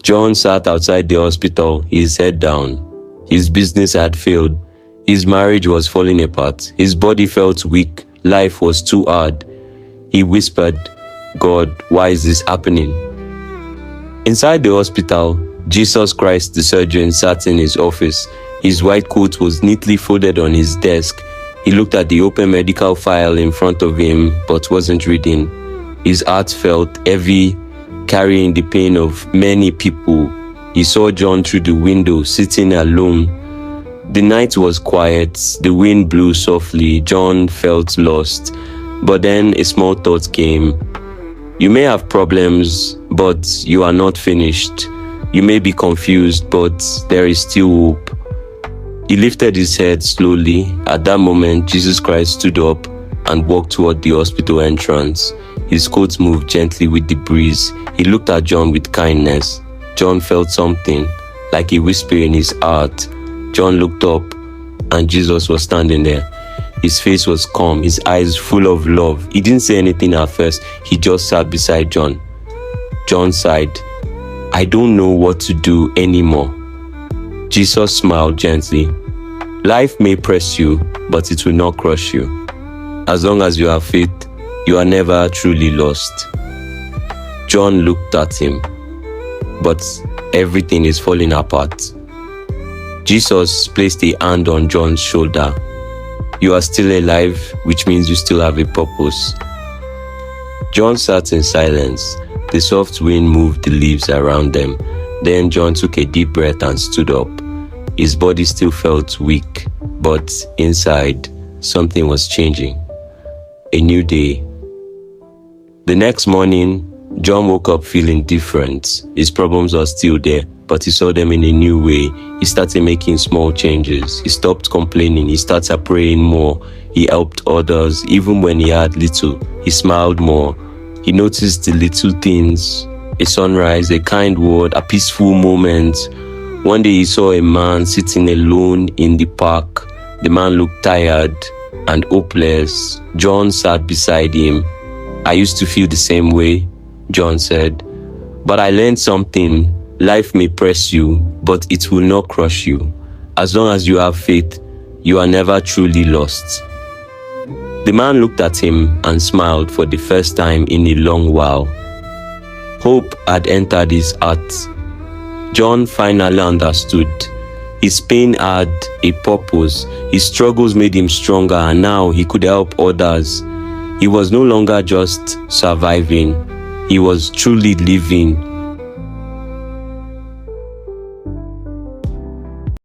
John sat outside the hospital, his head down. His business had failed. His marriage was falling apart. His body felt weak. Life was too hard. He whispered, "God, why is this happening?" Inside the hospital, Jesus Christ the surgeon sat in his office. His white coat was neatly folded on his desk. He looked at the open medical file in front of him, but wasn't reading. His heart felt heavy, carrying the pain of many people. He saw John through the window, sitting alone. The night was quiet. The wind blew softly. John felt lost. But then a small thought came. You may have problems, but you are not finished. You may be confused, but there is still hope. He lifted his head slowly. At that moment, Jesus Christ stood up and walked toward the hospital entrance. His coat moved gently with the breeze. He looked at John with kindness. John felt something, like a whisper in his heart. John looked up, and Jesus was standing there. His face was calm, his eyes full of love. He didn't say anything at first. He just sat beside John. John sighed. "I don't know what to do anymore." Jesus smiled gently. Life may press you, but it will not crush you. As long as you have faith, you are never truly lost. John looked at him, but everything is falling apart. Jesus placed a hand on John's shoulder. You are still alive, which means you still have a purpose. John sat in silence. The soft wind moved the leaves around them. Then John took a deep breath and stood up. His body still felt weak, but inside, something was changing. A new day. The next morning, John woke up feeling different. His problems were still there, but he saw them in a new way. He started making small changes. He stopped complaining. He started praying more. He helped others, even when he had little. He smiled more. He noticed the little things: a sunrise, a kind word, a peaceful moment. One day he saw a man sitting alone in the park. The man looked tired and hopeless. John sat beside him. "I used to feel the same way," John said. "But I learned something. Life may press you, but it will not crush you. As long as you have faith, you are never truly lost." The man looked at him and smiled for the first time in a long while. Hope had entered his heart. John finally understood. His pain had a purpose. His struggles made him stronger, and now he could help others. He was no longer just surviving. He was truly living.